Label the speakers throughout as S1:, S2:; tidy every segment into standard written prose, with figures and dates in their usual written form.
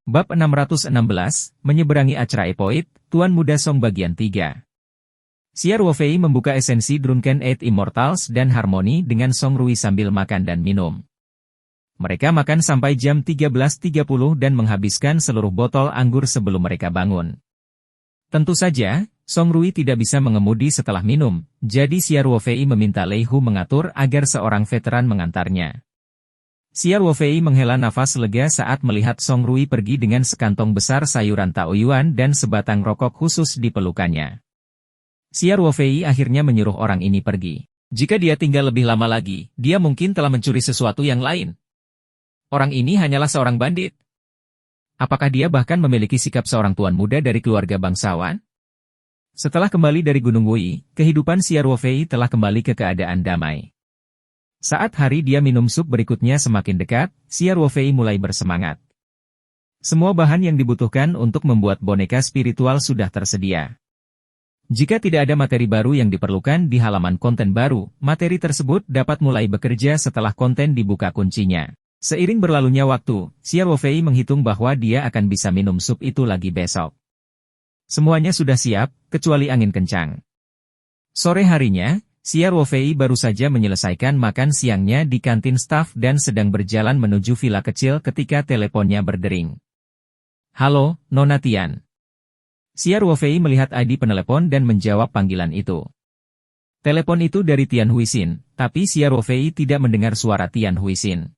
S1: Bab 616, Menyeberangi Acraepoid, Tuan Muda Song bagian 3. Xia Ruofei membuka esensi Drunken Eight Immortals dan Harmoni dengan Song Rui sambil makan dan minum. Mereka makan sampai jam 13.30 dan menghabiskan seluruh botol anggur sebelum mereka bangun. Tentu saja, Song Rui tidak bisa mengemudi setelah minum, jadi Xia Ruofei meminta Lei Hu mengatur agar seorang veteran mengantarnya. Xia Ruofei menghela nafas lega saat melihat Song Rui pergi dengan sekantong besar sayuran taoyuan dan sebatang rokok khusus di pelukannya. Xia Ruofei akhirnya menyuruh orang ini pergi. Jika dia tinggal lebih lama lagi, dia mungkin telah mencuri sesuatu yang lain. Orang ini hanyalah seorang bandit. Apakah dia bahkan memiliki sikap seorang tuan muda dari keluarga bangsawan? Setelah kembali dari Gunung Wui, kehidupan Xia Ruofei telah kembali ke keadaan damai. Saat hari dia minum sup berikutnya semakin dekat, Xia Ruofei mulai bersemangat. Semua bahan yang dibutuhkan untuk membuat boneka spiritual sudah tersedia. Jika tidak ada materi baru yang diperlukan di halaman konten baru, materi tersebut dapat mulai bekerja setelah konten dibuka kuncinya. Seiring berlalunya waktu, Xia Ruofei menghitung bahwa dia akan bisa minum sup itu lagi besok. Semuanya sudah siap, kecuali angin kencang. Sore harinya, Xia Ruofei baru saja menyelesaikan makan siangnya di kantin staf dan sedang berjalan menuju villa kecil ketika teleponnya berdering. Halo, Nona Tian. Xia Ruofei melihat ID penelepon dan menjawab panggilan itu. Telepon itu dari Tian Huixin, tapi Xia Ruofei tidak mendengar suara Tian Huixin.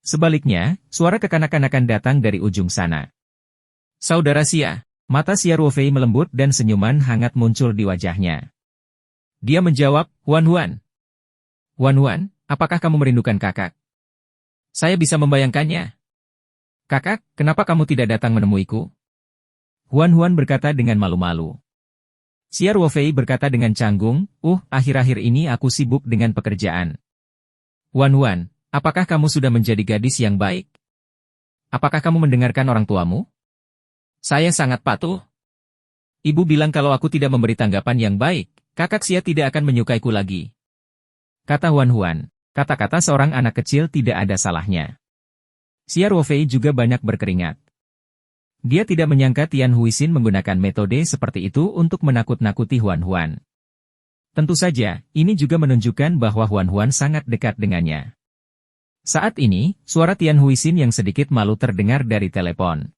S1: Sebaliknya, suara kekanak-kanakan datang dari ujung sana. Saudara Xia, mata Xia Ruofei melembut dan senyuman hangat muncul di wajahnya. Dia menjawab, Huan Huan. Huan Huan, apakah kamu merindukan kakak? Saya bisa membayangkannya. Kakak, kenapa kamu tidak datang menemuiku? Huan Huan berkata dengan malu-malu. Xia Ruofei berkata dengan canggung, akhir-akhir ini aku sibuk dengan pekerjaan. Huan Huan, apakah kamu sudah menjadi gadis yang baik? Apakah kamu mendengarkan orang tuamu? Saya sangat patuh. Ibu bilang kalau aku tidak memberi tanggapan yang baik, kakak Xia tidak akan menyukaiku lagi. Kata Huan Huan, kata-kata seorang anak kecil tidak ada salahnya. Xia Ruofei juga banyak berkeringat. Dia tidak menyangka Tian Huixin menggunakan metode seperti itu untuk menakut-nakuti Huan Huan. Tentu saja, ini juga menunjukkan bahwa Huan Huan sangat dekat dengannya. Saat ini, suara Tian Huixin yang sedikit malu terdengar dari telepon.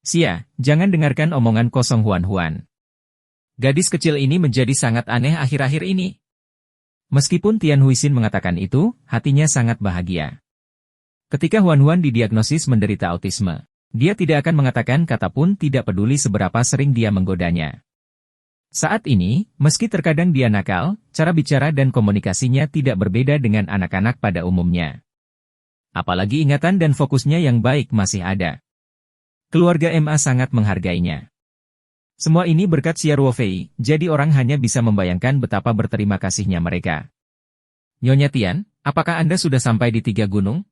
S1: Xia, jangan dengarkan omongan kosong Huan Huan. Gadis kecil ini menjadi sangat aneh akhir-akhir ini. Meskipun Tian Huixin mengatakan itu, hatinya sangat bahagia. Ketika Huan Huan didiagnosis menderita autisme, dia tidak akan mengatakan kata pun tidak peduli seberapa sering dia menggodanya. Saat ini, meski terkadang dia nakal, cara bicara dan komunikasinya tidak berbeda dengan anak-anak pada umumnya. Apalagi ingatan dan fokusnya yang baik masih ada. Keluarga MA sangat menghargainya. Semua ini berkat Xia Ruofei, jadi orang hanya bisa membayangkan betapa berterima kasihnya mereka. Nyonya Tian, apakah Anda sudah sampai di 3 gunung?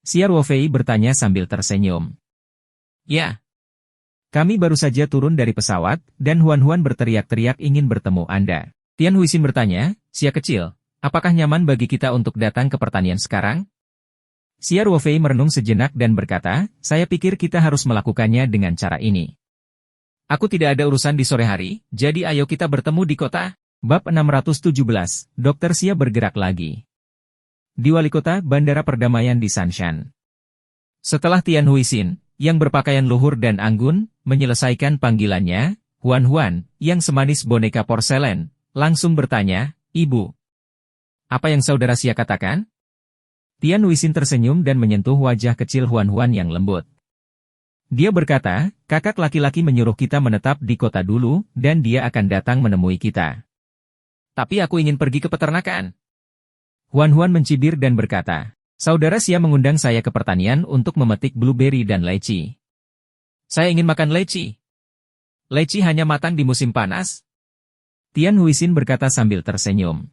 S1: Xia Ruofei bertanya sambil tersenyum. Ya. Kami baru saja turun dari pesawat, dan Huan Huan berteriak-teriak ingin bertemu Anda. Tian Huixin bertanya, Xia kecil, apakah nyaman bagi kita untuk datang ke pertanian sekarang? Xia Ruofei merenung sejenak dan berkata, saya pikir kita harus melakukannya dengan cara ini. Aku tidak ada urusan di sore hari, jadi ayo kita bertemu di kota. Bab 617, Dr. Xia bergerak lagi. Di wali kota Bandara Perdamaian di Sanshan. Setelah Tian Huixin, yang berpakaian luhur dan anggun, menyelesaikan panggilannya, Huan Huan, yang semanis boneka porselen, langsung bertanya, Ibu. Apa yang saudara Xia katakan? Tian Huixin tersenyum dan menyentuh wajah kecil Huan Huan yang lembut. Dia berkata, kakak laki-laki menyuruh kita menetap di kota dulu, dan dia akan datang menemui kita. Tapi aku ingin pergi ke peternakan. Huan Huan mencibir dan berkata, saudara Xia mengundang saya ke pertanian untuk memetik blueberry dan leci. Saya ingin makan leci. Leci hanya matang di musim panas. Tian Huixin berkata sambil tersenyum.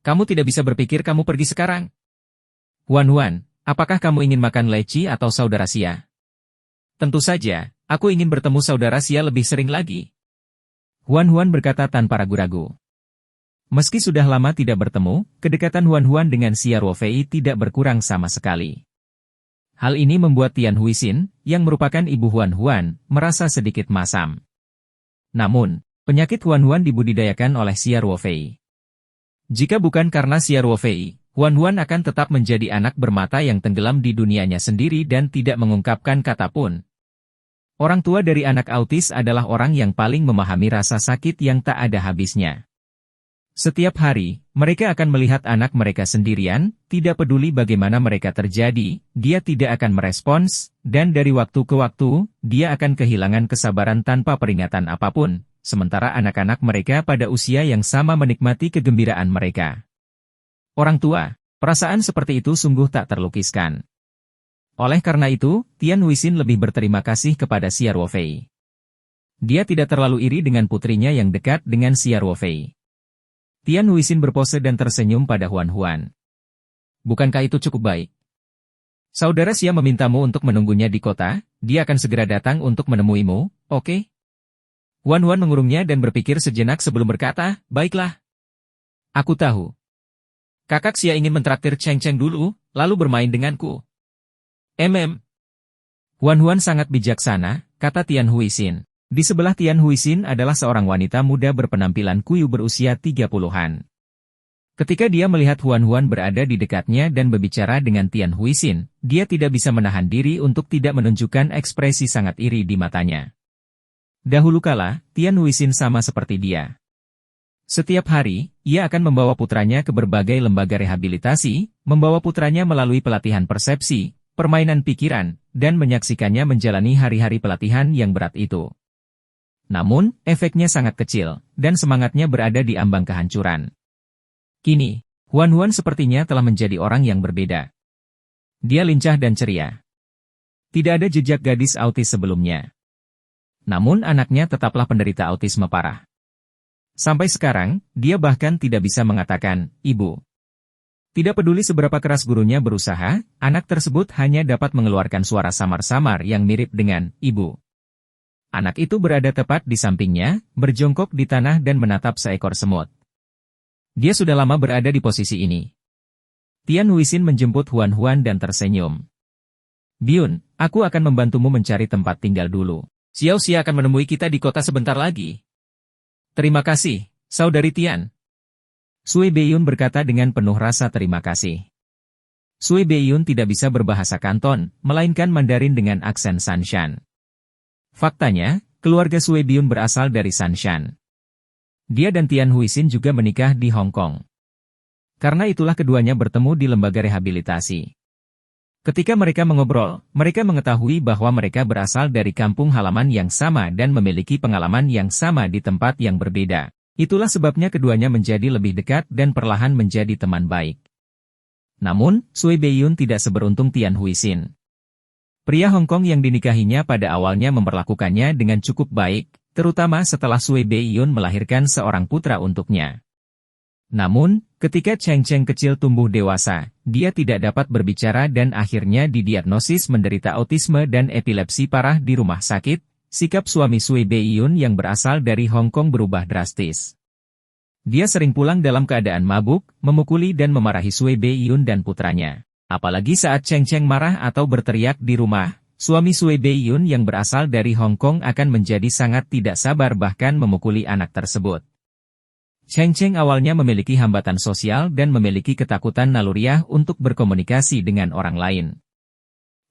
S1: Kamu tidak bisa berpikir kamu pergi sekarang. Huan Huan, apakah kamu ingin makan leci atau saudara Xia? Tentu saja, aku ingin bertemu saudara Xia lebih sering lagi. Huan Huan berkata tanpa ragu-ragu. Meski sudah lama tidak bertemu, kedekatan Huan Huan dengan Xia Ruofei tidak berkurang sama sekali. Hal ini membuat Tian Huixin, yang merupakan ibu Huan Huan, merasa sedikit masam. Namun, penyakit Huan Huan dibudidayakan oleh Xia Ruofei. Jika bukan karena Xia Ruofei, Huan Huan akan tetap menjadi anak bermata yang tenggelam di dunianya sendiri dan tidak mengungkapkan kata pun. Orang tua dari anak autis adalah orang yang paling memahami rasa sakit yang tak ada habisnya. Setiap hari, mereka akan melihat anak mereka sendirian, tidak peduli bagaimana mereka terjadi, dia tidak akan merespons, dan dari waktu ke waktu, dia akan kehilangan kesabaran tanpa peringatan apapun, sementara anak-anak mereka pada usia yang sama menikmati kegembiraan mereka. Orang tua, perasaan seperti itu sungguh tak terlukiskan. Oleh karena itu, Tian Huixin lebih berterima kasih kepada Xia Ruofei. Dia tidak terlalu iri dengan putrinya yang dekat dengan Xia Ruofei. Tian Huixin berpose dan tersenyum pada Huan Huan. Bukankah itu cukup baik? Saudara Xia memintamu untuk menunggunya di kota, dia akan segera datang untuk menemuimu, oke? Huan Huan mengurungnya dan berpikir sejenak sebelum berkata, baiklah. Aku tahu. Kakak Xia ingin mentraktir Cheng Cheng dulu, lalu bermain denganku. Huan Huan sangat bijaksana, kata Tian Huixin. Di sebelah Tian Huixin adalah seorang wanita muda berpenampilan kuyu berusia 30-an. Ketika dia melihat Huan Huan berada di dekatnya dan berbicara dengan Tian Huixin, dia tidak bisa menahan diri untuk tidak menunjukkan ekspresi sangat iri di matanya. Dahulu kala, Tian Huixin sama seperti dia. Setiap hari, ia akan membawa putranya ke berbagai lembaga rehabilitasi, membawa putranya melalui pelatihan persepsi, permainan pikiran, dan menyaksikannya menjalani hari-hari pelatihan yang berat itu. Namun, efeknya sangat kecil, dan semangatnya berada di ambang kehancuran. Kini, Huan Huan sepertinya telah menjadi orang yang berbeda. Dia lincah dan ceria. Tidak ada jejak gadis autis sebelumnya. Namun anaknya tetaplah penderita autisme parah. Sampai sekarang, dia bahkan tidak bisa mengatakan, Ibu. Tidak peduli seberapa keras gurunya berusaha, anak tersebut hanya dapat mengeluarkan suara samar-samar yang mirip dengan, Ibu. Anak itu berada tepat di sampingnya, berjongkok di tanah dan menatap seekor semut. Dia sudah lama berada di posisi ini. Tian Huixin menjemput Huan Huan dan tersenyum. Biun, aku akan membantumu mencari tempat tinggal dulu. Xiao Xia akan menemui kita di kota sebentar lagi. Terima kasih, Saudari Tian. Sui Beiyun berkata dengan penuh rasa terima kasih. Sui Beiyun tidak bisa berbahasa Kanton, melainkan Mandarin dengan aksen Sanshan. Faktanya, keluarga Sui Beiyun berasal dari Sanshan. Dia dan Tian Huixin juga menikah di Hong Kong. Karena itulah keduanya bertemu di lembaga rehabilitasi. Ketika mereka mengobrol, mereka mengetahui bahwa mereka berasal dari kampung halaman yang sama dan memiliki pengalaman yang sama di tempat yang berbeda. Itulah sebabnya keduanya menjadi lebih dekat dan perlahan menjadi teman baik. Namun, Sui Beiyun tidak seberuntung Tian Huixin. Pria Hong Kong yang dinikahinya pada awalnya memperlakukannya dengan cukup baik, terutama setelah Sui Beiyun melahirkan seorang putra untuknya. Namun, ketika Cheng Cheng kecil tumbuh dewasa, dia tidak dapat berbicara dan akhirnya didiagnosis menderita autisme dan epilepsi parah di rumah sakit. Sikap suami Sui Beiyun yang berasal dari Hong Kong berubah drastis. Dia sering pulang dalam keadaan mabuk, memukuli dan memarahi Sui Beiyun dan putranya. Apalagi saat Cheng Cheng marah atau berteriak di rumah, suami Sui Beiyun yang berasal dari Hong Kong akan menjadi sangat tidak sabar bahkan memukuli anak tersebut. Cheng Cheng awalnya memiliki hambatan sosial dan memiliki ketakutan naluriah untuk berkomunikasi dengan orang lain.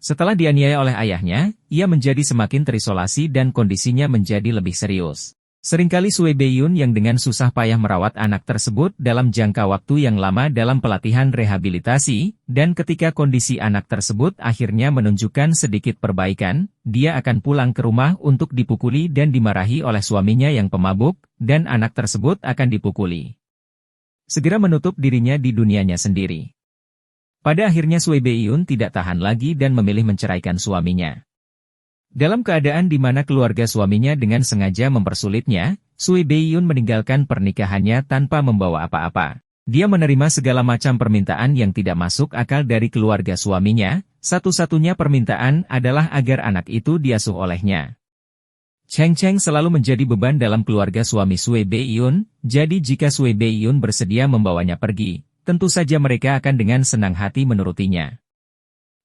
S1: Setelah dianiaya oleh ayahnya, ia menjadi semakin terisolasi dan kondisinya menjadi lebih serius. Seringkali Sui Beiyun yang dengan susah payah merawat anak tersebut dalam jangka waktu yang lama dalam pelatihan rehabilitasi, dan ketika kondisi anak tersebut akhirnya menunjukkan sedikit perbaikan, dia akan pulang ke rumah untuk dipukuli dan dimarahi oleh suaminya yang pemabuk, dan anak tersebut akan dipukuli. Segera menutup dirinya di dunianya sendiri. Pada akhirnya Sui Beiyun tidak tahan lagi dan memilih menceraikan suaminya. Dalam keadaan di mana keluarga suaminya dengan sengaja mempersulitnya, Sui Beiyun meninggalkan pernikahannya tanpa membawa apa-apa. Dia menerima segala macam permintaan yang tidak masuk akal dari keluarga suaminya, satu-satunya permintaan adalah agar anak itu diasuh olehnya. Cheng Cheng selalu menjadi beban dalam keluarga suami Sui Beiyun, jadi jika Sui Beiyun bersedia membawanya pergi, tentu saja mereka akan dengan senang hati menurutinya.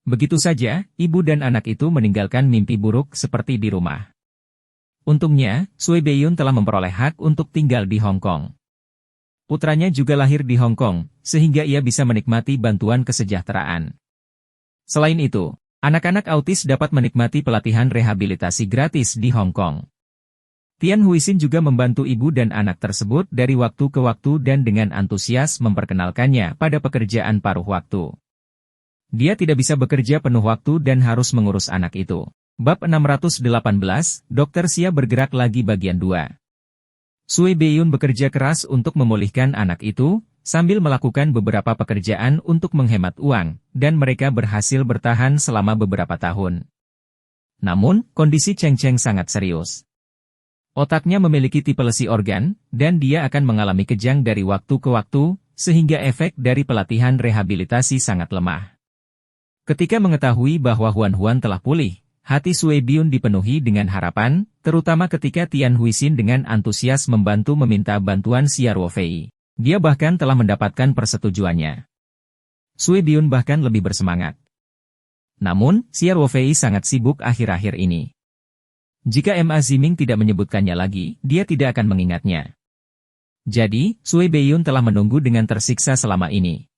S1: Begitu saja, ibu dan anak itu meninggalkan mimpi buruk seperti di rumah. Untungnya, Sui Beiyun telah memperoleh hak untuk tinggal di Hong Kong. Putranya juga lahir di Hong Kong, sehingga ia bisa menikmati bantuan kesejahteraan. Selain itu, anak-anak autis dapat menikmati pelatihan rehabilitasi gratis di Hong Kong. Tian Huixin juga membantu ibu dan anak tersebut dari waktu ke waktu dan dengan antusias memperkenalkannya pada pekerjaan paruh waktu. Dia tidak bisa bekerja penuh waktu dan harus mengurus anak itu. Bab 618, Dr. Xia bergerak lagi bagian 2. Sui Beiyun bekerja keras untuk memulihkan anak itu, sambil melakukan beberapa pekerjaan untuk menghemat uang, dan mereka berhasil bertahan selama beberapa tahun. Namun, kondisi Cheng Cheng sangat serius. Otaknya memiliki tipe lesi organ, dan dia akan mengalami kejang dari waktu ke waktu, sehingga efek dari pelatihan rehabilitasi sangat lemah. Ketika mengetahui bahwa Huan telah pulih, hati Sui Beiyun dipenuhi dengan harapan, terutama ketika Tian Huixin dengan antusias membantu meminta bantuan Xia Ruofei. Dia bahkan telah mendapatkan persetujuannya. Sui Beiyun bahkan lebih bersemangat. Namun, Xia Ruofei sangat sibuk akhir-akhir ini. Jika Ma Ziming tidak menyebutkannya lagi, dia tidak akan mengingatnya. Jadi, Sui Beiyun telah menunggu dengan tersiksa selama ini.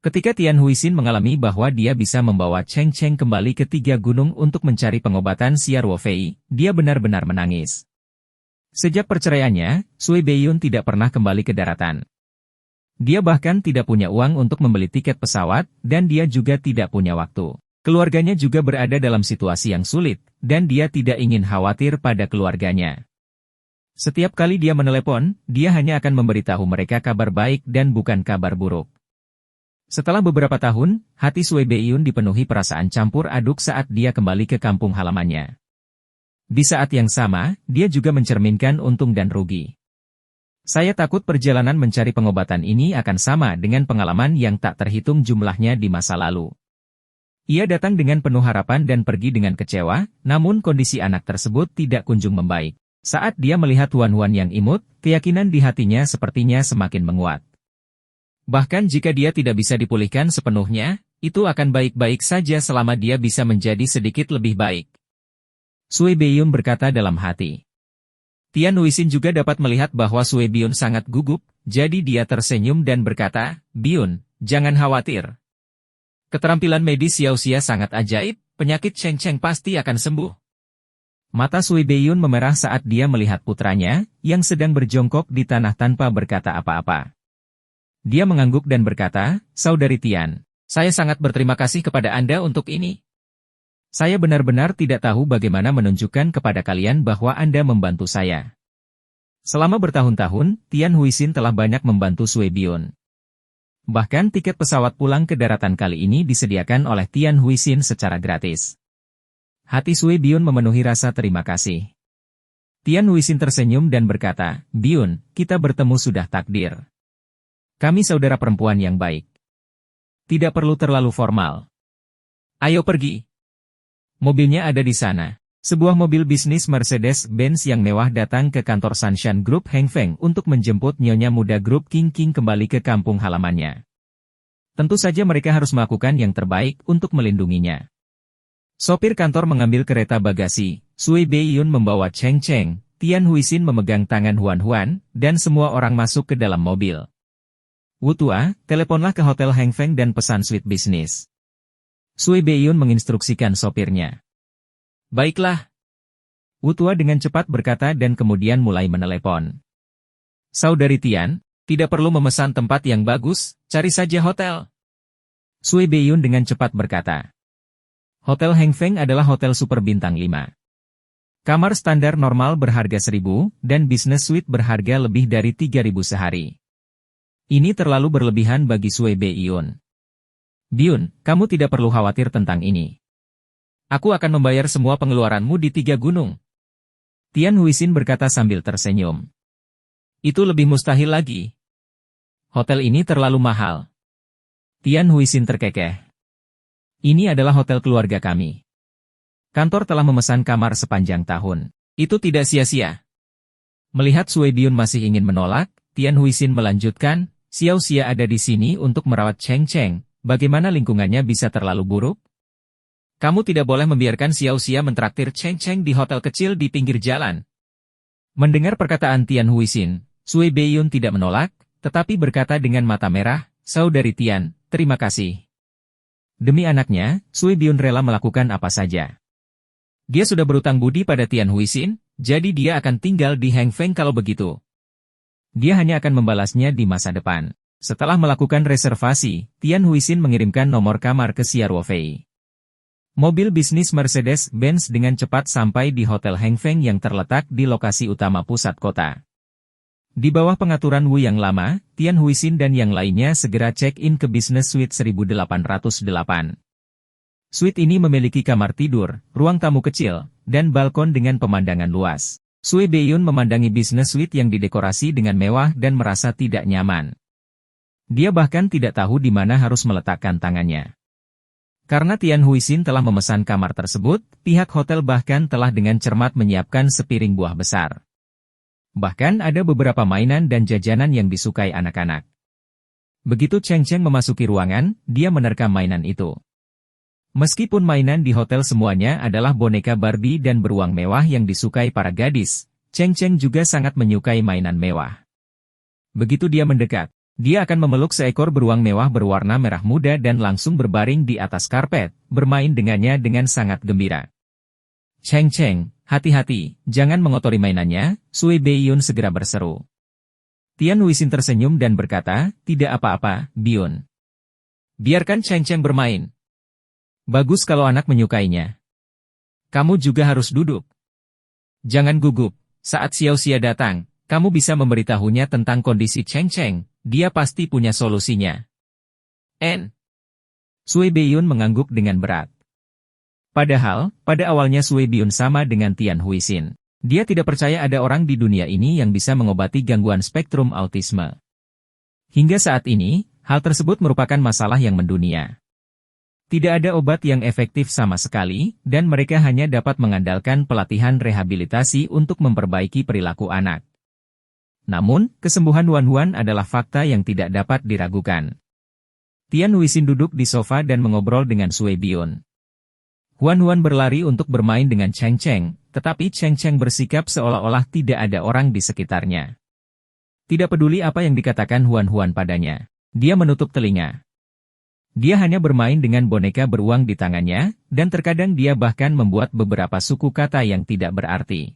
S1: Ketika Tian Huixin mengalami bahwa dia bisa membawa Cheng Cheng kembali ke 3 gunung untuk mencari pengobatan Xia Ruofei, dia benar-benar menangis. Sejak perceraiannya, Sui Beiyun tidak pernah kembali ke daratan. Dia bahkan tidak punya uang untuk membeli tiket pesawat, dan dia juga tidak punya waktu. Keluarganya juga berada dalam situasi yang sulit, dan dia tidak ingin khawatir pada keluarganya. Setiap kali dia menelepon, dia hanya akan memberitahu mereka kabar baik dan bukan kabar buruk. Setelah beberapa tahun, hati Sui Beiyun dipenuhi perasaan campur aduk saat dia kembali ke kampung halamannya. Di saat yang sama, dia juga mencerminkan untung dan rugi. Saya takut perjalanan mencari pengobatan ini akan sama dengan pengalaman yang tak terhitung jumlahnya di masa lalu. Ia datang dengan penuh harapan dan pergi dengan kecewa, namun kondisi anak tersebut tidak kunjung membaik. Saat dia melihat Huan yang imut, keyakinan di hatinya sepertinya semakin menguat. Bahkan jika dia tidak bisa dipulihkan sepenuhnya, itu akan baik-baik saja selama dia bisa menjadi sedikit lebih baik. Sui Beiyun berkata dalam hati. Tian Huixin juga dapat melihat bahwa Sui Beiyun sangat gugup, jadi dia tersenyum dan berkata, "Beiyun, jangan khawatir. Keterampilan medis Xiao Xia sangat ajaib, penyakit Cheng Cheng pasti akan sembuh." Mata Sui Beiyun memerah saat dia melihat putranya, yang sedang berjongkok di tanah tanpa berkata apa-apa. Dia mengangguk dan berkata, "Saudari Tian, saya sangat berterima kasih kepada Anda untuk ini. Saya benar-benar tidak tahu bagaimana menunjukkan kepada kalian bahwa Anda membantu saya." Selama bertahun-tahun, Tian Huixin telah banyak membantu Sui Beiyun. Bahkan tiket pesawat pulang ke daratan kali ini disediakan oleh Tian Huixin secara gratis. Hati Sui Beiyun memenuhi rasa terima kasih. Tian Huixin tersenyum dan berkata, "Beiyun, kita bertemu sudah takdir. Kami saudara perempuan yang baik. Tidak perlu terlalu formal. Ayo pergi." Mobilnya ada di sana. Sebuah mobil bisnis Mercedes-Benz yang mewah datang ke kantor Sunshine Group Heng Feng untuk menjemput nyonya muda grup King King kembali ke kampung halamannya. Tentu saja mereka harus melakukan yang terbaik untuk melindunginya. Sopir kantor mengambil kereta bagasi, Sui Beiyun membawa Cheng Cheng, Tian Huixin memegang tangan Huan, dan semua orang masuk ke dalam mobil. "Wu Tua, teleponlah ke Hotel Heng Feng dan pesan suite bisnis." Sui Beiyun menginstruksikan sopirnya. "Baiklah." Wu Tua dengan cepat berkata dan kemudian mulai menelepon. "Saudari Tian, tidak perlu memesan tempat yang bagus, cari saja hotel." Sui Beiyun dengan cepat berkata. Hotel Heng Feng adalah hotel super bintang 5. Kamar standar normal berharga 1.000, dan bisnis suite berharga lebih dari 3.000 sehari. Ini terlalu berlebihan bagi Sui Beiyun. "Beiyun, kamu tidak perlu khawatir tentang ini. Aku akan membayar semua pengeluaranmu di 3 gunung." Tian Huixin berkata sambil tersenyum. "Itu lebih mustahil lagi. Hotel ini terlalu mahal." Tian Huixin terkekeh. "Ini adalah hotel keluarga kami. Kantor telah memesan kamar sepanjang tahun. Itu tidak sia-sia." Melihat Sui Beiyun masih ingin menolak, Tian Huixin melanjutkan, "Xiao Xia ada di sini untuk merawat Cheng Cheng. Bagaimana lingkungannya bisa terlalu buruk? Kamu tidak boleh membiarkan Xiao Xia mentraktir Cheng Cheng di hotel kecil di pinggir jalan. Mendengar perkataan Tian Huixin, Sui Beiyun tidak menolak, tetapi berkata dengan mata merah, "Saudari Tian, terima kasih." Demi anaknya, Sui Beiyun rela melakukan apa saja. Dia sudah berutang budi pada Tian Huixin, jadi dia akan tinggal di Heng Feng kalau begitu. Dia hanya akan membalasnya di masa depan. Setelah melakukan reservasi, Tian Huixin mengirimkan nomor kamar ke Xia Ruofei. Mobil bisnis Mercedes-Benz dengan cepat sampai di Hotel Heng Feng yang terletak di lokasi utama pusat kota. Di bawah pengaturan Wu yang lama, Tian Huixin dan yang lainnya segera check-in ke Business Suite 1808. Suite ini memiliki kamar tidur, ruang tamu kecil, dan balkon dengan pemandangan luas. Sui Beiyun memandangi Business Suite yang didekorasi dengan mewah dan merasa tidak nyaman. Dia bahkan tidak tahu di mana harus meletakkan tangannya. Karena Tian Huixin telah memesan kamar tersebut, pihak hotel bahkan telah dengan cermat menyiapkan sepiring buah besar. Bahkan ada beberapa mainan dan jajanan yang disukai anak-anak. Begitu Cheng Cheng memasuki ruangan, dia menerkam mainan itu. Meskipun mainan di hotel semuanya adalah boneka Barbie dan beruang mewah yang disukai para gadis, Cheng Cheng juga sangat menyukai mainan mewah. Begitu dia mendekat, dia akan memeluk seekor beruang mewah berwarna merah muda dan langsung berbaring di atas karpet, bermain dengannya dengan sangat gembira. Cheng Cheng, hati-hati, jangan mengotori mainannya, Sui Beiyun segera berseru. Tian Huixin tersenyum dan berkata, tidak apa-apa, Biyun. Biarkan Cheng Cheng bermain. Bagus kalau anak menyukainya. Kamu juga harus duduk. Jangan gugup, saat Xiao Xia datang, kamu bisa memberitahunya tentang kondisi Cheng Cheng, dia pasti punya solusinya. Sui Beiyun mengangguk dengan berat. Padahal, pada awalnya Sui Beiyun sama dengan Tian Huixin. Dia tidak percaya ada orang di dunia ini yang bisa mengobati gangguan spektrum autisme. Hingga saat ini, hal tersebut merupakan masalah yang mendunia. Tidak ada obat yang efektif sama sekali, dan mereka hanya dapat mengandalkan pelatihan rehabilitasi untuk memperbaiki perilaku anak. Namun, kesembuhan Huan-Huan adalah fakta yang tidak dapat diragukan. Tian Huixin duduk di sofa dan mengobrol dengan Sui Beiyun. Huan-Huan berlari untuk bermain dengan Cheng Cheng, tetapi Cheng Cheng bersikap seolah-olah tidak ada orang di sekitarnya. Tidak peduli apa yang dikatakan Huan-Huan padanya, dia menutup telinga. Dia hanya bermain dengan boneka beruang di tangannya, dan terkadang dia bahkan membuat beberapa suku kata yang tidak berarti.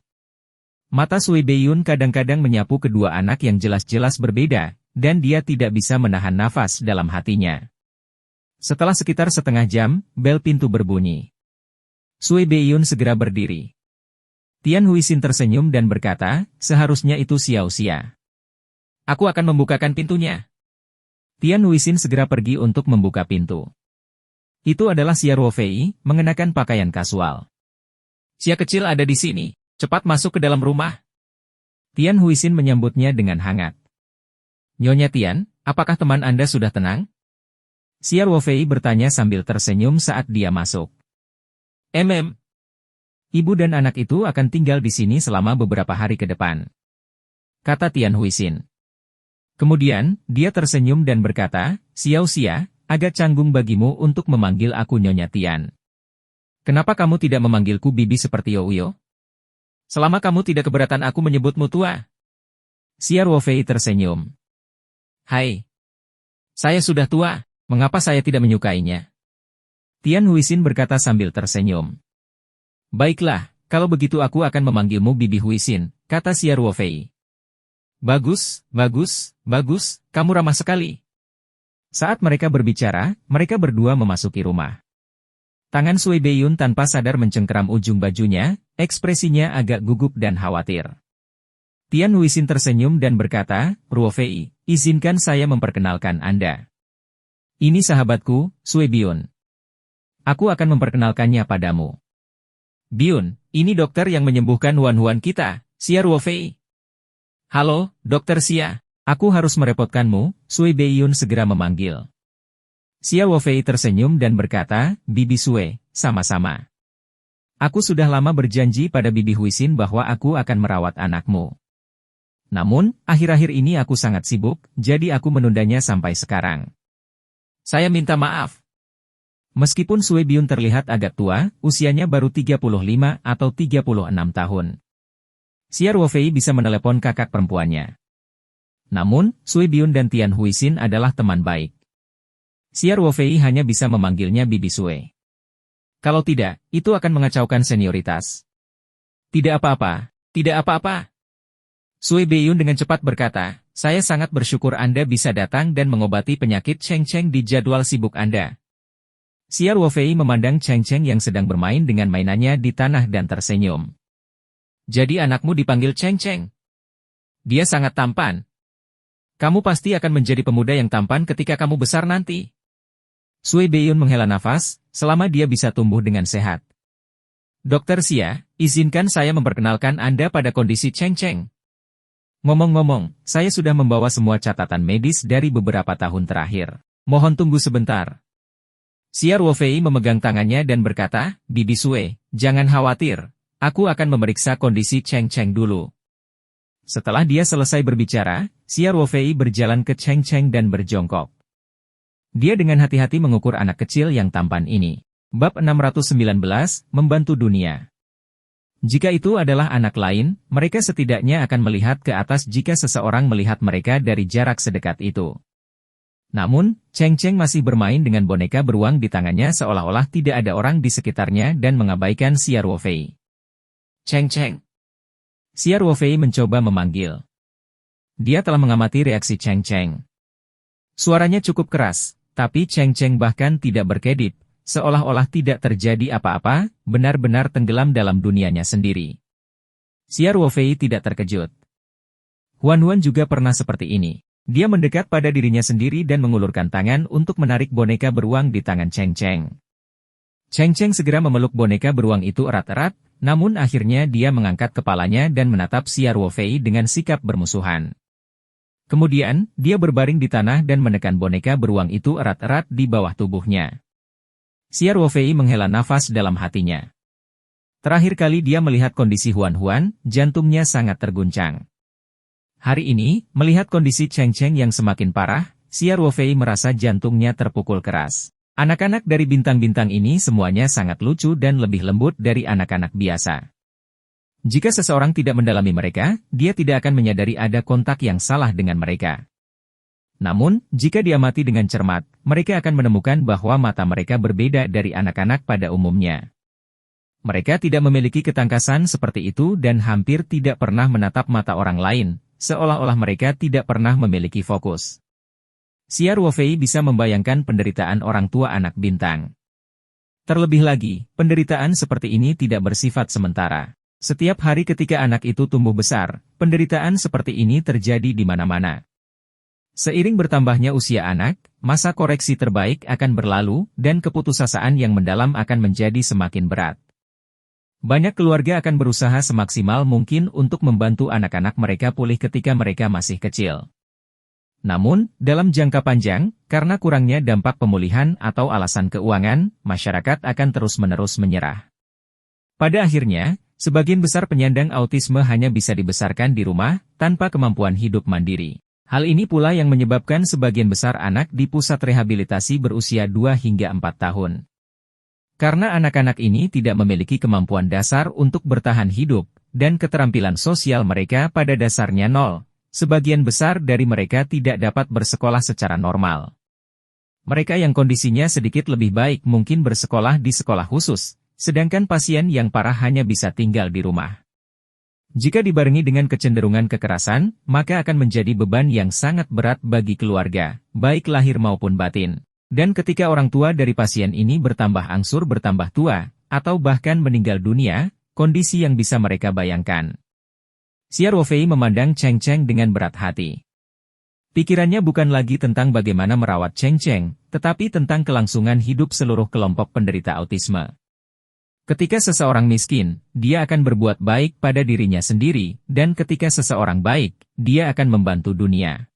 S1: Mata Sui Beiyun kadang-kadang menyapu kedua anak yang jelas-jelas berbeda, dan dia tidak bisa menahan nafas dalam hatinya. Setelah sekitar setengah jam, bel pintu berbunyi. Sui Beiyun segera berdiri. Tian Huixin tersenyum dan berkata, seharusnya itu Xiao Xia. Aku akan membukakan pintunya. Tian Huixin segera pergi untuk membuka pintu. Itu adalah Xia Ruofei, mengenakan pakaian kasual. Xia kecil ada di sini, cepat masuk ke dalam rumah. Tian Huixin menyambutnya dengan hangat. Nyonya Tian, apakah teman Anda sudah tenang? Xia Ruofei bertanya sambil tersenyum saat dia masuk. Ibu dan anak itu akan tinggal di sini selama beberapa hari ke depan, kata Tian Huixin. Kemudian, dia tersenyum dan berkata, Xiao Xia, agak canggung bagimu untuk memanggil aku Nyonya Tian. Kenapa kamu tidak memanggilku Bibi seperti Youyo? Selama kamu tidak keberatan aku menyebutmu tua. Xia Ruofei tersenyum. Hai. Saya sudah tua, mengapa saya tidak menyukainya? Tian Huixin berkata sambil tersenyum. Baiklah, kalau begitu aku akan memanggilmu Bibi Huixin, kata Xia Ruofei. Bagus, bagus, bagus, kamu ramah sekali. Saat mereka berbicara, mereka berdua memasuki rumah. Tangan Sui Beiyun tanpa sadar mencengkeram ujung bajunya, ekspresinya agak gugup dan khawatir. Tian Huixin tersenyum dan berkata, Ruofei, izinkan saya memperkenalkan Anda. Ini sahabatku, Sui Beiyun. Aku akan memperkenalkannya padamu. Beiyun, ini dokter yang menyembuhkan Huan-Huan kita, Xia Ruofei. Halo, Dokter Xia. Aku harus merepotkanmu, Sui Beiyun segera memanggil. Xia Ruofei tersenyum dan berkata, Bibi Sui, sama-sama. Aku sudah lama berjanji pada Bibi Huixin bahwa aku akan merawat anakmu. Namun, akhir-akhir ini aku sangat sibuk, jadi aku menundanya sampai sekarang. Saya minta maaf. Meskipun Sue Byun terlihat agak tua, usianya baru 35 atau 36 tahun. Xia Ruofei bisa menelepon kakak perempuannya. Namun, Sue Byun dan Tian Huixin adalah teman baik. Xia Ruofei hanya bisa memanggilnya Bibi Sue. Kalau tidak, itu akan mengacaukan senioritas. Tidak apa-apa, tidak apa-apa. Sue Byun dengan cepat berkata, saya sangat bersyukur Anda bisa datang dan mengobati penyakit Cheng Cheng di jadwal sibuk Anda. Xia Ruofei memandang Cheng Cheng yang sedang bermain dengan mainannya di tanah dan tersenyum. Jadi anakmu dipanggil Cheng Cheng. Dia sangat tampan. Kamu pasti akan menjadi pemuda yang tampan ketika kamu besar nanti. Sue Byun menghela nafas, selama dia bisa tumbuh dengan sehat. Dokter Xia, izinkan saya memperkenalkan Anda pada kondisi Cheng Cheng. Ngomong-ngomong, saya sudah membawa semua catatan medis dari beberapa tahun terakhir. Mohon tunggu sebentar. Xia Ruofei memegang tangannya dan berkata, Bibi Sue, jangan khawatir, aku akan memeriksa kondisi Cheng Cheng dulu. Setelah dia selesai berbicara, Xia Ruofei berjalan ke Cheng Cheng dan berjongkok. Dia dengan hati-hati mengukur anak kecil yang tampan ini. Bab 619, Membantu Dunia. Jika itu adalah anak lain, mereka setidaknya akan melihat ke atas jika seseorang melihat mereka dari jarak sedekat itu. Namun, Cheng Cheng masih bermain dengan boneka beruang di tangannya seolah-olah tidak ada orang di sekitarnya dan mengabaikan Xia Ruofei. Cheng Cheng. Xia Ruofei mencoba memanggil. Dia telah mengamati reaksi Cheng Cheng. Suaranya cukup keras, tapi Cheng Cheng bahkan tidak berkedip, seolah-olah tidak terjadi apa-apa, benar-benar tenggelam dalam dunianya sendiri. Xia Ruofei tidak terkejut. Huan Huan juga pernah seperti ini. Dia mendekat pada dirinya sendiri dan mengulurkan tangan untuk menarik boneka beruang di tangan Cheng Cheng. Cheng Cheng segera memeluk boneka beruang itu erat-erat, namun akhirnya dia mengangkat kepalanya dan menatap Xia Ruofei dengan sikap bermusuhan. Kemudian, dia berbaring di tanah dan menekan boneka beruang itu erat-erat di bawah tubuhnya. Xia Ruofei menghela nafas dalam hatinya. Terakhir kali dia melihat kondisi Huan Huan, jantungnya sangat terguncang. Hari ini, melihat kondisi Cheng Cheng yang semakin parah, Xia Ruofei merasa jantungnya terpukul keras. Anak-anak dari bintang-bintang ini semuanya sangat lucu dan lebih lembut dari anak-anak biasa. Jika seseorang tidak mendalami mereka, dia tidak akan menyadari ada kontak yang salah dengan mereka. Namun, jika diamati dengan cermat, mereka akan menemukan bahwa mata mereka berbeda dari anak-anak pada umumnya. Mereka tidak memiliki ketangkasan seperti itu dan hampir tidak pernah menatap mata orang lain, seolah-olah mereka tidak pernah memiliki fokus. Xia Ruofei bisa membayangkan penderitaan orang tua anak bintang. Terlebih lagi, penderitaan seperti ini tidak bersifat sementara. Setiap hari ketika anak itu tumbuh besar, penderitaan seperti ini terjadi di mana-mana. Seiring bertambahnya usia anak, masa koreksi terbaik akan berlalu, dan keputusasaan yang mendalam akan menjadi semakin berat. Banyak keluarga akan berusaha semaksimal mungkin untuk membantu anak-anak mereka pulih ketika mereka masih kecil. Namun, dalam jangka panjang, karena kurangnya dampak pemulihan atau alasan keuangan, masyarakat akan terus-menerus menyerah. Pada akhirnya, sebagian besar penyandang autisme hanya bisa dibesarkan di rumah, tanpa kemampuan hidup mandiri. Hal ini pula yang menyebabkan sebagian besar anak di pusat rehabilitasi berusia 2 hingga 4 tahun. Karena anak-anak ini tidak memiliki kemampuan dasar untuk bertahan hidup, dan keterampilan sosial mereka pada dasarnya nol, sebagian besar dari mereka tidak dapat bersekolah secara normal. Mereka yang kondisinya sedikit lebih baik mungkin bersekolah di sekolah khusus, sedangkan pasien yang parah hanya bisa tinggal di rumah. Jika dibarengi dengan kecenderungan kekerasan, maka akan menjadi beban yang sangat berat bagi keluarga, baik lahir maupun batin. Dan ketika orang tua dari pasien ini bertambah angsur bertambah tua, atau bahkan meninggal dunia, kondisi yang bisa mereka bayangkan. Xia Ruofei memandang Cheng Cheng dengan berat hati. Pikirannya bukan lagi tentang bagaimana merawat Cheng Cheng, tetapi tentang kelangsungan hidup seluruh kelompok penderita autisme. Ketika seseorang miskin, dia akan berbuat baik pada dirinya sendiri, dan ketika seseorang baik, dia akan membantu dunia.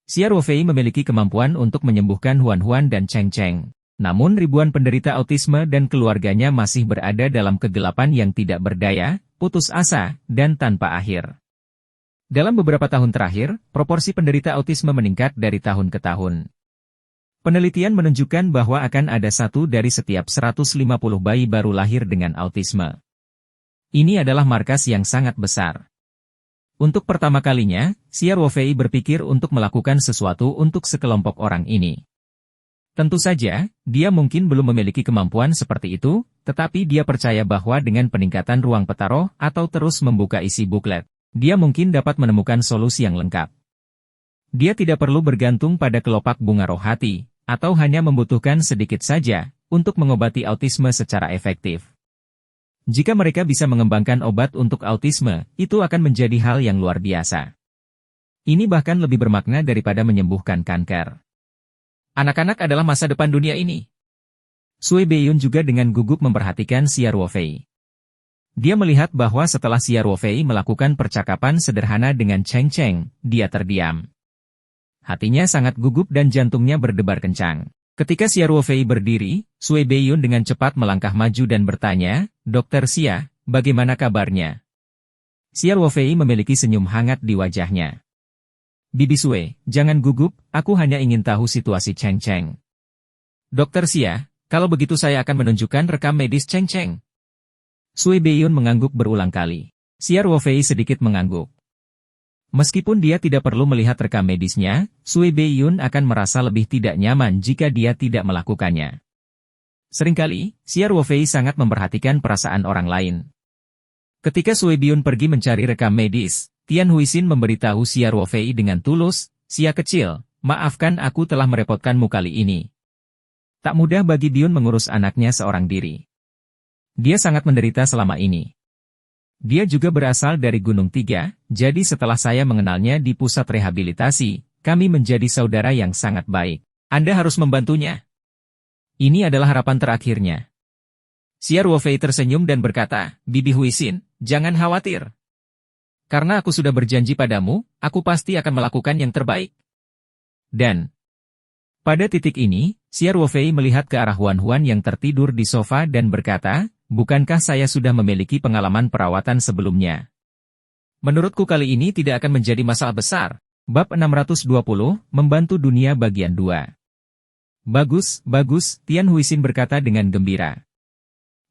S1: Xia Ruofei memiliki kemampuan untuk menyembuhkan Huan Huan dan Cheng Cheng. Namun ribuan penderita autisme dan keluarganya masih berada dalam kegelapan yang tidak berdaya, putus asa, dan tanpa akhir. Dalam beberapa tahun terakhir, proporsi penderita autisme meningkat dari tahun ke tahun. Penelitian menunjukkan bahwa akan ada 1 dari setiap 150 bayi baru lahir dengan autisme. Ini adalah markas yang sangat besar. Untuk pertama kalinya, Xiar Wofei berpikir untuk melakukan sesuatu untuk sekelompok orang ini. Tentu saja, dia mungkin belum memiliki kemampuan seperti itu, tetapi dia percaya bahwa dengan peningkatan ruang petaroh atau terus membuka isi buklet, dia mungkin dapat menemukan solusi yang lengkap. Dia tidak perlu bergantung pada kelopak bunga roh hati, atau hanya membutuhkan sedikit saja untuk mengobati autisme secara efektif. Jika mereka bisa mengembangkan obat untuk autisme, itu akan menjadi hal yang luar biasa. Ini bahkan lebih bermakna daripada menyembuhkan kanker. Anak-anak adalah masa depan dunia ini. Sui Beiyun juga dengan gugup memperhatikan Xiar Wofei. Dia melihat bahwa setelah Xiar Wofei melakukan percakapan sederhana dengan Cheng Cheng, dia terdiam. Hatinya sangat gugup dan jantungnya berdebar kencang. Ketika Xiar Wofei berdiri, Sui Beiyun dengan cepat melangkah maju dan bertanya, "Dokter Xia, bagaimana kabarnya?" Xiar Wofei memiliki senyum hangat di wajahnya. "Bibi Sui, jangan gugup, aku hanya ingin tahu situasi Cheng Cheng." "Dokter Xia, kalau begitu saya akan menunjukkan rekam medis Cheng Cheng." Sui Beiyun mengangguk berulang kali. Xiar Wofei sedikit mengangguk. Meskipun dia tidak perlu melihat rekam medisnya, Sui Beiyun akan merasa lebih tidak nyaman jika dia tidak melakukannya. Seringkali, Xiar Wofei sangat memperhatikan perasaan orang lain. Ketika Sui Beiyun pergi mencari rekam medis, Tian Huixin memberitahu Xiar Wofei dengan tulus, "Xia kecil, maafkan aku telah merepotkanmu kali ini. Tak mudah bagi Biyun mengurus anaknya seorang diri. Dia sangat menderita selama ini. Dia juga berasal dari Gunung Tiga, jadi setelah saya mengenalnya di pusat rehabilitasi, kami menjadi saudara yang sangat baik. Anda harus membantunya. Ini adalah harapan terakhirnya." Xiar Wofei tersenyum dan berkata, "Bibi Huixin, jangan khawatir. Karena aku sudah berjanji padamu, aku pasti akan melakukan yang terbaik." Dan pada titik ini, Xiar Wofei melihat ke arah Huan Huan yang tertidur di sofa dan berkata, "Bukankah saya sudah memiliki pengalaman perawatan sebelumnya? Menurutku kali ini tidak akan menjadi masalah besar." Bab 620, Membantu Dunia Bagian 2. "Bagus, bagus," Tian Huixin berkata dengan gembira.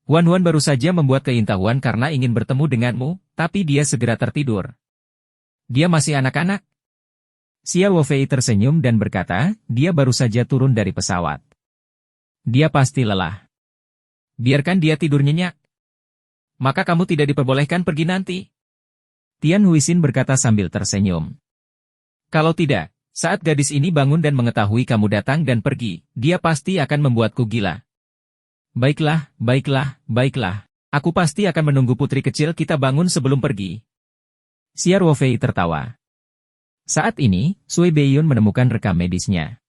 S1: "Huan Huan baru saja membuat keintahuan karena ingin bertemu denganmu, tapi dia segera tertidur. Dia masih anak-anak." Xiar Wofei tersenyum dan berkata, "Dia baru saja turun dari pesawat. Dia pasti lelah. Biarkan dia tidur nyenyak. Maka kamu tidak diperbolehkan pergi nanti." Tian Huixin berkata sambil tersenyum. "Kalau tidak, saat gadis ini bangun dan mengetahui kamu datang dan pergi, dia pasti akan membuatku gila." "Baiklah, baiklah, baiklah. Aku pasti akan menunggu putri kecil kita bangun sebelum pergi." Xiar Wofei tertawa. Saat ini, Sui Beiyun menemukan rekam medisnya.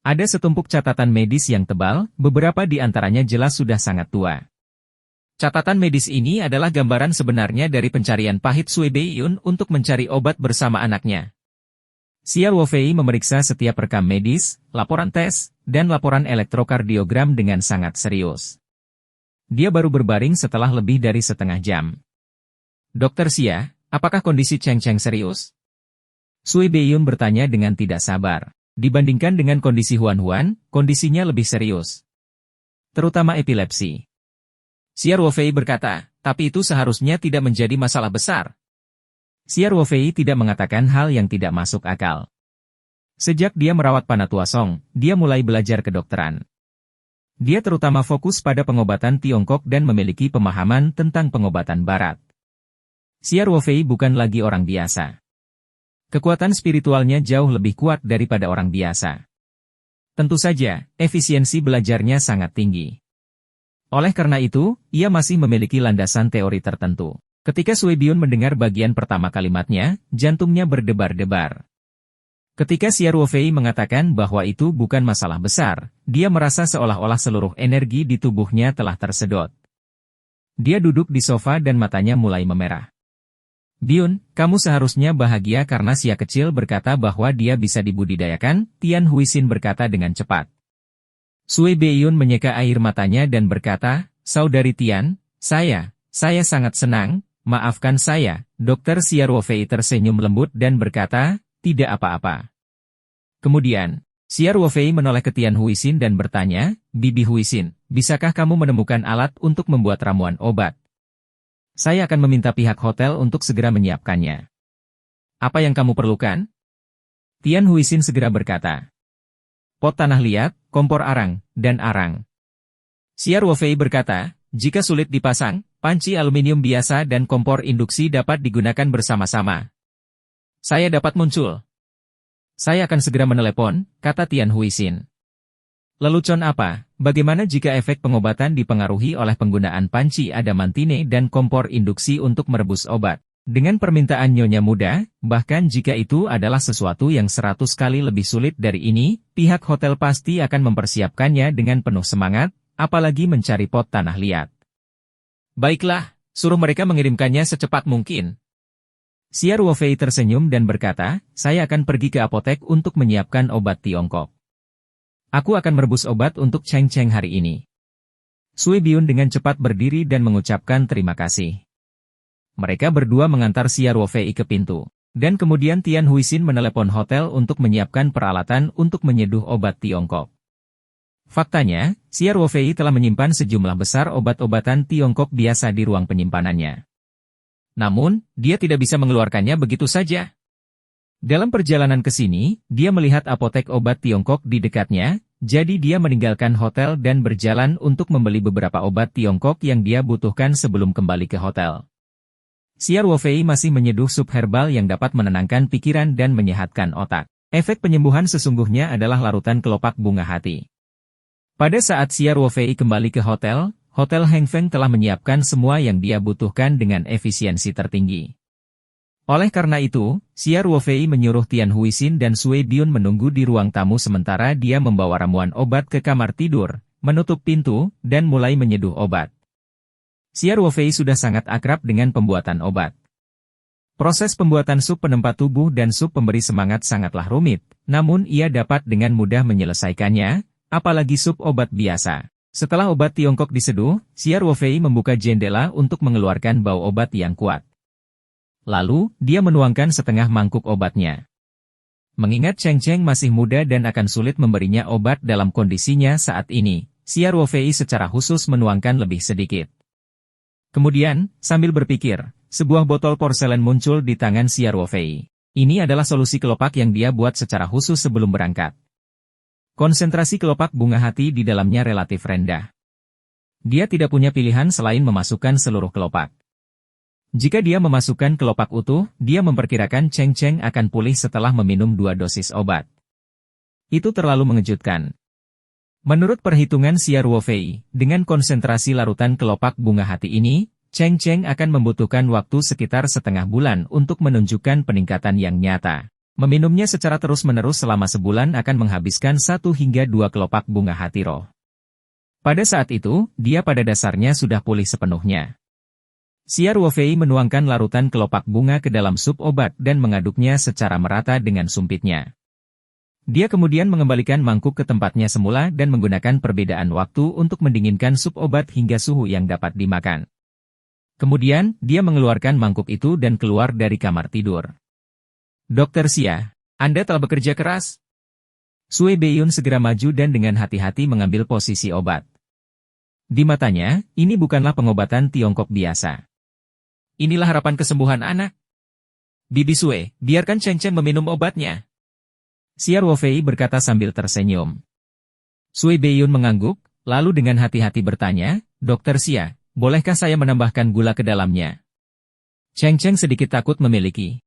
S1: Ada setumpuk catatan medis yang tebal, beberapa di antaranya jelas sudah sangat tua. Catatan medis ini adalah gambaran sebenarnya dari pencarian pahit Sui Beiyun untuk mencari obat bersama anaknya. Xiar Wofei memeriksa setiap rekam medis, laporan tes, dan laporan elektrokardiogram dengan sangat serius. Dia baru berbaring setelah lebih dari setengah jam. "Dokter Xia, apakah kondisi Cheng Cheng serius?" Sui Beiyun bertanya dengan tidak sabar. Dibandingkan dengan kondisi Huan Huan, kondisinya lebih serius. Terutama epilepsi. Xiar Wofei berkata, "Tapi itu seharusnya tidak menjadi masalah besar." Xiar Wofei tidak mengatakan hal yang tidak masuk akal. Sejak dia merawat Panatua Song, dia mulai belajar kedokteran. Dia terutama fokus pada pengobatan Tiongkok dan memiliki pemahaman tentang pengobatan Barat. Xiar Wofei bukan lagi orang biasa. Kekuatan spiritualnya jauh lebih kuat daripada orang biasa. Tentu saja, efisiensi belajarnya sangat tinggi. Oleh karena itu, ia masih memiliki landasan teori tertentu. Ketika Sui Beiyun mendengar bagian pertama kalimatnya, jantungnya berdebar-debar. Ketika Xiar Wofei mengatakan bahwa itu bukan masalah besar, dia merasa seolah-olah seluruh energi di tubuhnya telah tersedot. Dia duduk di sofa dan matanya mulai memerah. "Biyun, kamu seharusnya bahagia karena Xia kecil berkata bahwa dia bisa dibudidayakan," Tian Huixin berkata dengan cepat. Sui Beiyun menyeka air matanya dan berkata, "Saudari Tian, saya sangat senang, maafkan saya." Dokter Xiar Wofei tersenyum lembut dan berkata, "Tidak apa-apa." Kemudian, Xia Ruofei menoleh ke Tian Huixin dan bertanya, Bibi Huixin, bisakah kamu menemukan alat untuk membuat ramuan obat? Saya akan meminta pihak hotel untuk segera menyiapkannya. Apa yang kamu perlukan? Tian Huixin segera berkata. Pot tanah liat, kompor arang, dan arang. Xia Ruofei berkata, jika sulit dipasang, panci aluminium biasa dan kompor induksi dapat digunakan bersama-sama. Saya dapat muncul. Saya akan segera menelepon, kata Tian Huixin. Lelucon apa, bagaimana jika efek pengobatan dipengaruhi oleh penggunaan panci adamantine dan kompor induksi untuk merebus obat? Dengan permintaan Nyonya Muda, bahkan jika itu adalah sesuatu yang 100 kali lebih sulit dari ini, pihak hotel pasti akan mempersiapkannya dengan penuh semangat, apalagi mencari pot tanah liat. Baiklah, suruh mereka mengirimkannya secepat mungkin. Xia Ruofei tersenyum dan berkata, saya akan pergi ke apotek untuk menyiapkan obat Tiongkok. Aku akan merebus obat untuk Cheng Cheng hari ini. Sui Biun dengan cepat berdiri dan mengucapkan terima kasih. Mereka berdua mengantar Xia Ruofei ke pintu. Dan kemudian Tian Huixin menelepon hotel untuk menyiapkan peralatan untuk menyeduh obat Tiongkok. Faktanya, Xia Ruofei telah menyimpan sejumlah besar obat-obatan Tiongkok biasa di ruang penyimpanannya. Namun, dia tidak bisa mengeluarkannya begitu saja. Dalam perjalanan ke sini, dia melihat apotek obat Tiongkok di dekatnya, jadi dia meninggalkan hotel dan berjalan untuk membeli beberapa obat Tiongkok yang dia butuhkan sebelum kembali ke hotel. Xia Ruofei masih menyeduh sup herbal yang dapat menenangkan pikiran dan menyehatkan otak. Efek penyembuhan sesungguhnya adalah larutan kelopak bunga hati. Pada saat Xia Ruofei kembali ke hotel, Hotel Heng Feng telah menyiapkan semua yang dia butuhkan dengan efisiensi tertinggi. Oleh karena itu, Xia Ruofei menyuruh Tian Huixin dan Sui Biun menunggu di ruang tamu sementara dia membawa ramuan obat ke kamar tidur, menutup pintu, dan mulai menyeduh obat. Xia Ruofei sudah sangat akrab dengan pembuatan obat. Proses pembuatan sup penempat tubuh dan sup pemberi semangat sangatlah rumit, namun ia dapat dengan mudah menyelesaikannya, apalagi sup obat biasa. Setelah obat Tiongkok diseduh, Xia Ruofei membuka jendela untuk mengeluarkan bau obat yang kuat. Lalu, dia menuangkan setengah mangkuk obatnya. Mengingat Cheng Cheng masih muda dan akan sulit memberinya obat dalam kondisinya saat ini, Xia Ruofei secara khusus menuangkan lebih sedikit. Kemudian, sambil berpikir, sebuah botol porselen muncul di tangan Xia Ruofei. Ini adalah solusi kelopak yang dia buat secara khusus sebelum berangkat. Konsentrasi kelopak bunga hati di dalamnya relatif rendah. Dia tidak punya pilihan selain memasukkan seluruh kelopak. Jika dia memasukkan kelopak utuh, dia memperkirakan Cheng Cheng akan pulih setelah meminum 2 dosis obat. Itu terlalu mengejutkan. Menurut perhitungan Xia Ruofei, dengan konsentrasi larutan kelopak bunga hati ini, Cheng Cheng akan membutuhkan waktu sekitar setengah bulan untuk menunjukkan peningkatan yang nyata. Meminumnya secara terus-menerus selama sebulan akan menghabiskan 1 hingga 2 kelopak bunga hati roh. Pada saat itu, dia pada dasarnya sudah pulih sepenuhnya. Xia Ruofei menuangkan larutan kelopak bunga ke dalam sup obat dan mengaduknya secara merata dengan sumpitnya. Dia kemudian mengembalikan mangkuk ke tempatnya semula dan menggunakan perbedaan waktu untuk mendinginkan sup obat hingga suhu yang dapat dimakan. Kemudian, dia mengeluarkan mangkuk itu dan keluar dari kamar tidur. Dokter Xia, Anda telah bekerja keras. Sui Biun segera maju dan dengan hati-hati mengambil posisi obat. Di matanya, ini bukanlah pengobatan Tiongkok biasa. Inilah harapan kesembuhan anak. Bibi Sui, biarkan Cheng Cheng meminum obatnya. Xia Ruofei berkata sambil tersenyum. Sui Biun mengangguk, lalu dengan hati-hati bertanya, Dokter Xia, bolehkah saya menambahkan gula ke dalamnya? Cheng Cheng sedikit takut memiliki